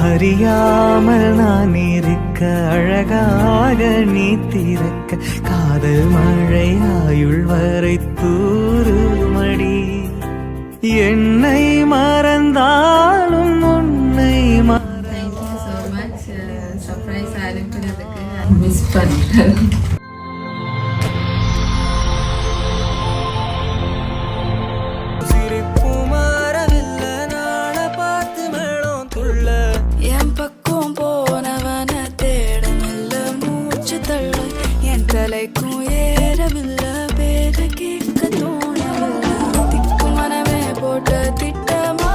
அறியாமல் நான் இருக்க அழகாக நீ திறக்க காதல் மழை ஆயுள் வரை தூருமடி என்னை மறந்தாலும் உன்னை சர்ப்ரைஸ் அனுப்பினதுக்கு மிஸ் பண்ணுறேன். தலைக்கும் ஏறவில்லை பேர கேட்க தோணவில்லை திக்கு மனமே போட்ட திட்டமா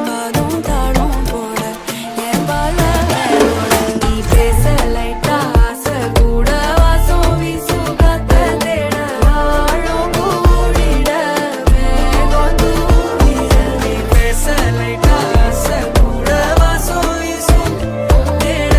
பாலும் தாழும் போட என் பால நீ பேச லைட்டா ஆசை கூட வாசம் வீசும் காத்த தேட வாழும் கூடிட மேகம் தூங்கிட நீ பேச லைட்டா ஆசை கூட வாசம் வீசும் தேட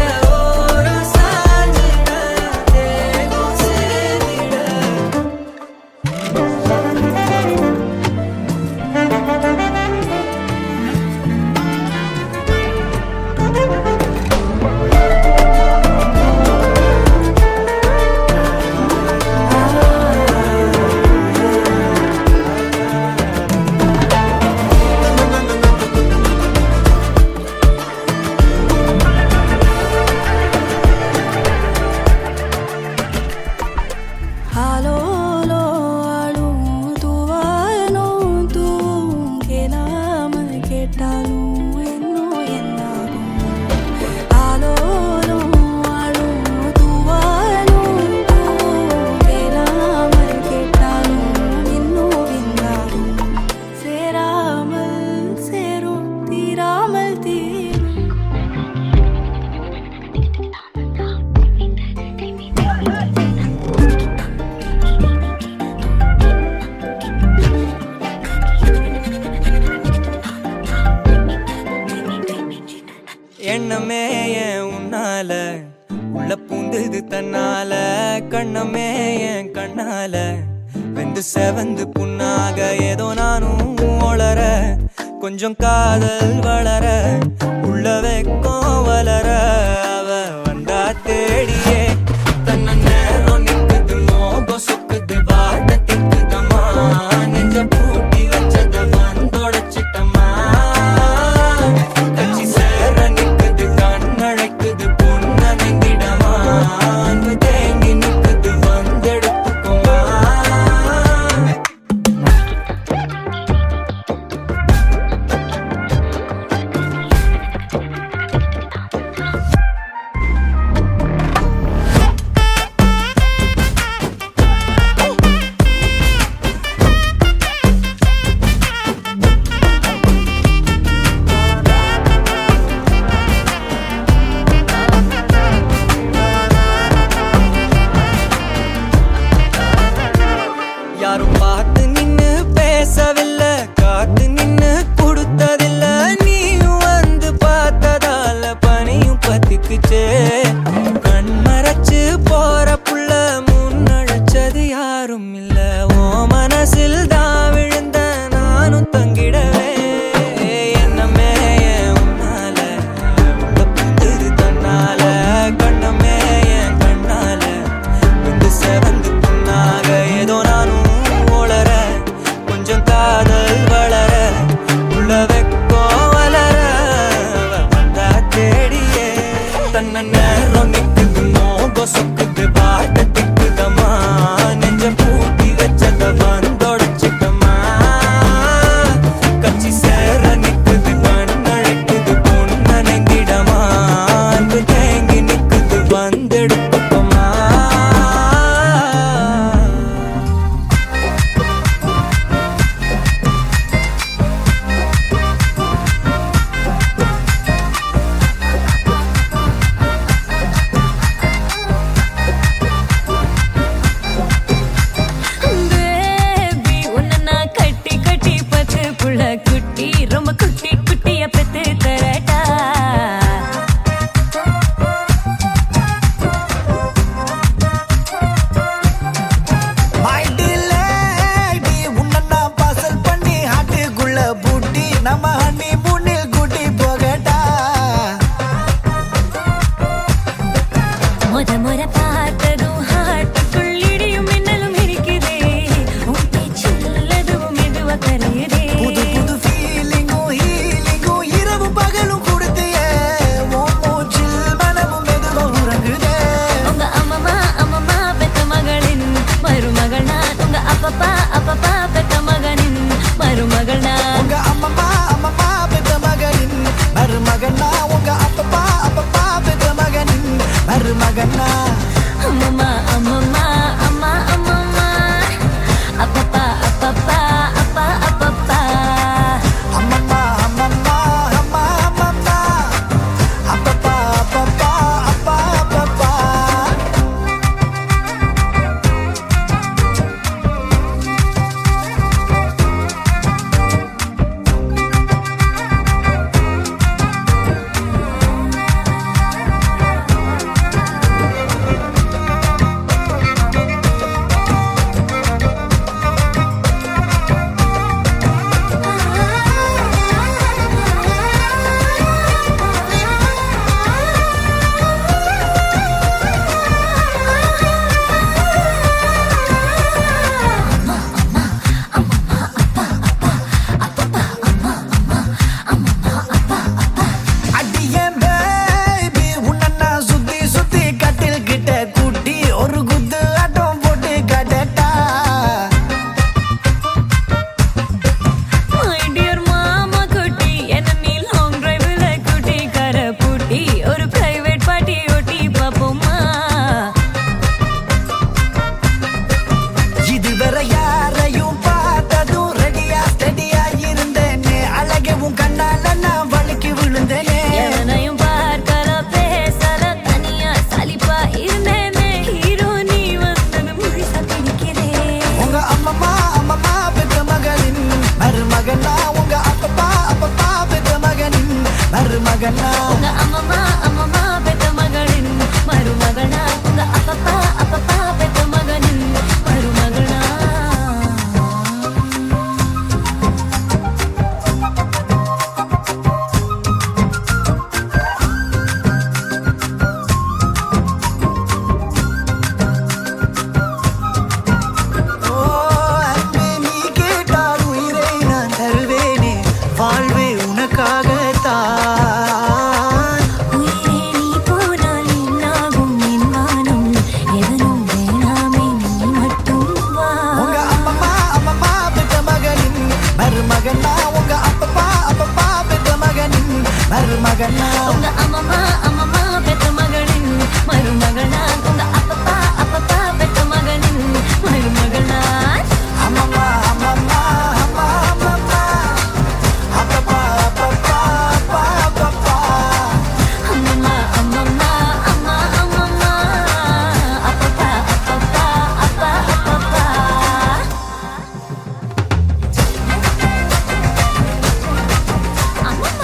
எண்ணமே ஏன் உன்னால உள்ள பூந்தது தன்னால கண்ணமே என் கண்ணால வெந்து செவந்து புண்ணாக ஏதோ நானும் ஒளர கொஞ்சம் காதல் வளர உள்ள வெக்கம் வளர அவ வந்தா தேடியே தன்ன நேரம் நிக்குது மோகம் சொக்குது வாட்ட திக்குதம்மா நெஞ்ச பூட்டி வச்சத வந்தொடச்சிட்டம்மா கட்சி சேர நிக்குது கண்ணழைக்குது பொண்ண நெங்கிடமா அன்பு தேங்கி நிக்குது வந்தெடுத்துக்குமா யாரும் பார்த்து நின்னு பேசவில்லை காத்து நின்னு கொடுத்ததில்லை நீயும் வந்து பார்த்ததால பனியும் பத்திக்குச்சே கண் மறைச்சு போற புள்ள முன்னழைச்சது யாரும் இல்ல ஓ மனசில் தான் விழுந்த நானும் தங்கிடவே என்னமே உன்னால உள்ள புந்தது தன்னால கண்ணமே என் கண்ணால வந்து செவந்து புண்ணாக ஏதோ நானும் கொஞ்சம் காதல் வளர உள்ள வெக்கம் வளர வந்தா தேடியே தன்ன நேரம் நிக்குது மோகம் சொக்குது பாட்ட திக்குதம்மா நெஞ்ச பூட்டி வச்சத வந்தொடச்சிட்டம்மா கட்சி சேர நிக்குது கண்ணழைக்குது பொண்ண நெங்கிடமா அன்பு தேங்கி நிக்குது வந்தெடுத்துக்கோமா குட்டி ரொம்ப குட்டி குட்டிய பெத்து தரட்டா உன்ன பாசல் பண்ணி ஹாட்டுக்குள்ள பூட்டி நம்ம ஹனி மூணில் மருமகனா உங்க அம்மம்மா அம்மம்மா பெத்த மகளின் மருமகனா உங்க அப்பப்பா அப்பப்பா பெத்த மகனின் மருமகனா ஓ அன்பே நீ கேட்டால் உயிரை நான் தருவேனே வாழ்வே உனக்காகத்தான் உயிரே நீ போனால் என்னாகும் என் வானம் எதனும் வேணாமே நீ மட்டும் வா உங்க அம்மம்மா பெற்ற மகனின் மருமகனா உங்க அப்பப்பா பெற்ற மகனின் மருமகனா உங்க அம்மம்மா அம்மம்மா பெத்த மகளின் மருமகனா உங்க அப்பப்பா அப்பப்பா பெத்த மகனின் மருமகனா அம்மம்மா அம்மம்மா அம்மா அம்மம்மா அப்பப்பா அப்பப்பா அப்பப்பா அம்மம்மா அம்மம்மா அம்மா அம்மம்மா அப்பப்பா அப்பப்பா அப்பா அப்பப்பா அம்மம்மா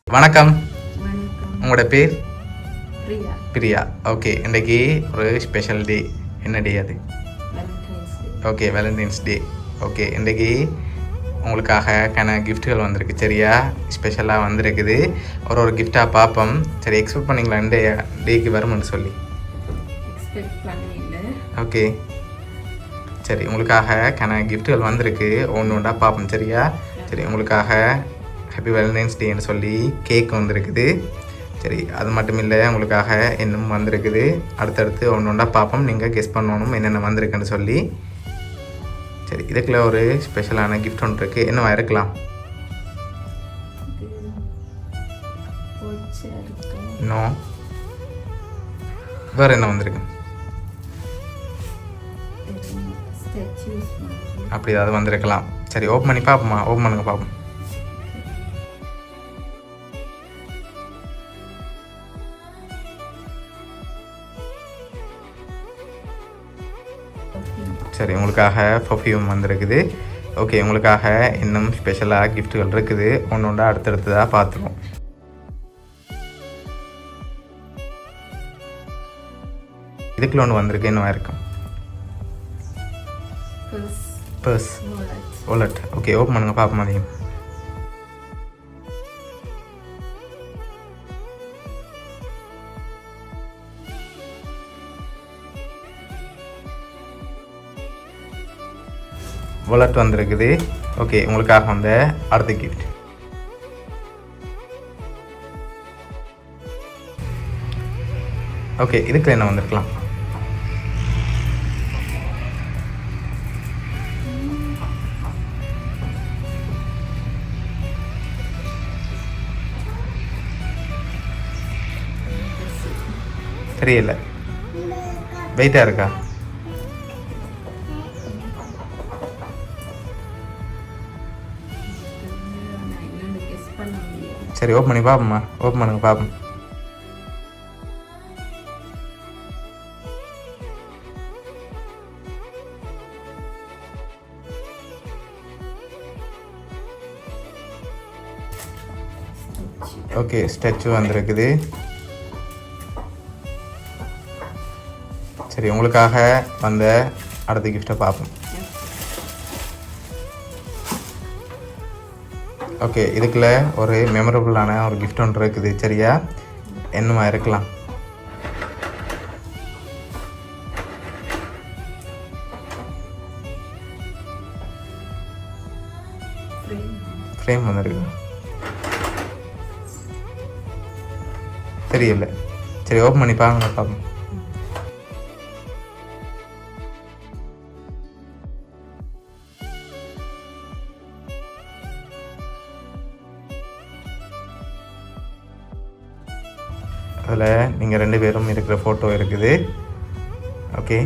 வணக்கம், வணக்கம் உங்களோட பேர்? பிரியா. பிரியா. ஓகே, இன்றைக்கி ஒரு ஸ்பெஷல் டே. என்ன டே அது? வேலண்டைன்ஸ் டே. ஓகே, வேலண்டைன்ஸ் டே. ஓகே, இன்றைக்கி உங்களுக்காக கிஃப்ட்டுகள் வந்திருக்கு. சரியா, ஸ்பெஷலாக வந்திருக்குது. ஒரு கிஃப்டாக பார்ப்போம். சரி, எக்ஸ்பெக்ட் பண்ணிங்களா இந்த டேக்கு வரும்னு சொல்லி? எக்ஸ்பெக்ட் பண்ணி இல்லை. ஓகே, சரி, உங்களுக்காக கிஃப்ட்டுகள் வந்திருக்கு. ஒன்று ஒன்றா பார்ப்போம். சரியா, சரி, உங்களுக்காக ஹாப்பி வேலண்டைன்ஸ் டேன்னு சொல்லி கேக் வந்திருக்குது. சரி, அது மட்டும் இல்லை, உங்களுக்காக இன்னும் வந்திருக்குது. அடுத்தடுத்து ஒன்று ஒன்றா பார்ப்போம். நீங்கள் கெஸ் பண்ணணும் என்னென்ன வந்திருக்குன்னு சொல்லி. சரி, இதுக்குள்ள ஒரு ஸ்பெஷலான கிஃப்ட் ஒன்று இருக்குது. என்னவா இருக்கலாம்? இது போச்சா இருக்கு. இன்னும் வேறு என்ன வந்திருக்கு? ஸ்டாச்சுஸ் மாதிரி. அப்படி ஏதாவது வந்திருக்கலாம். சரி, ஓப்பன் பண்ணி பார்ப்போமா? ஓப்பன் பண்ணுங்க பார்ப்போம். சரி, உங்களுக்காக பர்ஃப்யூம் வந்திருக்குது. ஓகே, உங்களுக்காக இன்னும் ஸ்பெஷலாக கிஃப்ட்டுகள் இருக்குது. ஒன்று ஒன்றா அடுத்தடுத்ததாக பார்த்துருவோம். இதுக்குள்ள ஒன்று வந்திருக்கு. என்னவா இருக்கும்? Purse, wallet. ஓகே, ஓப்பன் பண்ணுங்க பார்ப்போம். அதையும் வாலெட் வந்திருக்குது. ஓகே, உங்களுக்காக வந்த அடுத்த கிஃப்ட். ஓகே, இதுக்கு என்ன வந்திருக்கலாம்? தெரியல, வெயிட்டாக இருக்கா? சரி, ஓப்பன் பண்ணி பார்ப்போம்மா. ஓப்பன் பண்ணுங்க பார்ப்போம். ஓகே, ஸ்டாச்சு வந்திருக்குது. சரி, உங்களுக்காக வந்த அடுத்த கிஃப்டை பார்ப்போம். ஓகே, இதுக்குள்ள ஒரு மெமரபுளான ஒரு கிஃப்ட் ஒன்று இருக்குது. சரியா, என்னமா இருக்கலாம்? ஃப்ரேம் வந்துருக்கு. தெரியல. சரி, ஓப்பன் பண்ணி பாருங்க பார்ப்போம். அதில் நீங்கள் 2 பேரும் இருக்கிற ஃபோட்டோ இருக்குது. ஓகே,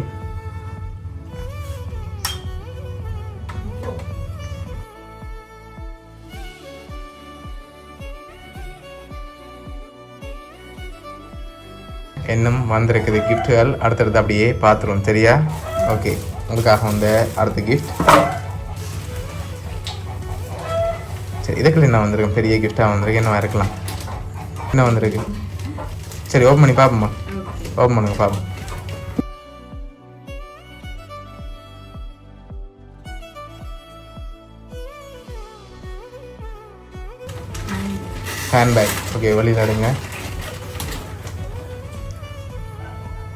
இன்னும் வந்திருக்குது கிஃப்ட்டுகள் அடுத்தடுத்து அப்படியே பார்த்துருவோம் சரியா. ஓகே, உங்களுக்காக வந்த அடுத்த கிஃப்ட். சரி, இதுக்குள்ள என்ன வந்திருக்கு? பெரிய கிஃப்டாக வந்திருக்கு. என்ன இருக்கலாம்? என்ன வந்திருக்கு? சரி, ஓப்பன் பண்ணி பார்ப்போம்மா. ஓப்பன் பண்ணுங்க பார்ப்போம். ஹேண்ட்பேக். ஓகே, வெளியில் எடுங்க.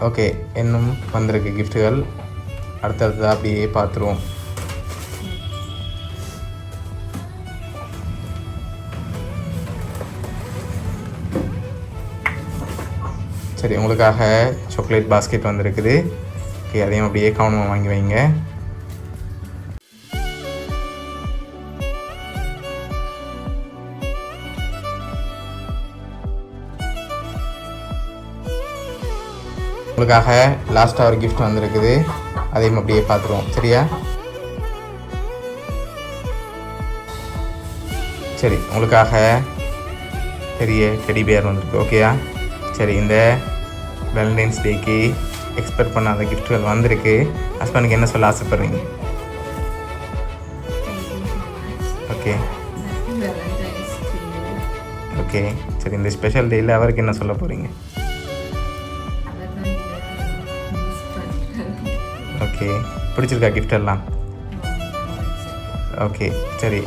ஓகே, இன்னும் வந்திருக்கு கிஃப்ட்டுகள் அடுத்தடுத்து அப்படியே பார்த்துருவோம். சரி, உங்களுக்காக சாக்லேட் பாஸ்கெட் வந்திருக்குது. ஓகே, அதையும் அப்படியே கவனமாக வாங்கி வைங்க. உங்களுக்காக லாஸ்ட்டாக ஒரு கிஃப்ட் வந்திருக்குது. அதையும் அப்படியே பார்த்துருவோம் சரியா. சரி, உங்களுக்காக பெரிய டெடி பியர் வந்திருக்கு. ஓகேயா. சரி, இந்த வேலண்டைன்ஸ் டேக்கு எக்ஸ்பெக்ட் பண்ணாத கிஃப்ட்டுகள் வந்திருக்கு. ஹஸ்பண்டுக்கு என்ன சொல்ல ஆசைப்படுறீங்க? Okay okay. சரி, இந்த ஸ்பெஷல் டேயில் அவருக்கு என்ன சொல்ல போகிறீங்க? ஓகே, பிடிச்சிருக்கா கிஃப்ட் எல்லாம்? ஓகே, சரி.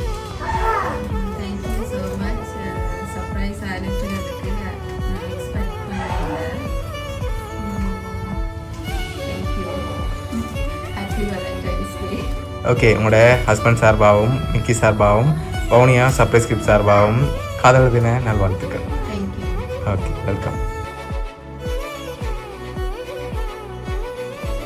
Thank you so much. சர்ப்ரைஸ் அனுப்பினதுக்கு நான் எக்ஸ்பெக்ட் பண்ணல. தேங்க்யூ. ஹாப்பி வேலண்டைன்ஸ் டே. ஓகே, உங்களோட ஹஸ்பண்ட் சார்பாகவும் மிக்கி சார்பாகவும் வவுனியா சர்ப்ரைஸ் கிஃப்ட் சார்பாகவும் காதலர் தின நல்வாழ்த்துக்கள். தேங்க்யூ. Okay, welcome.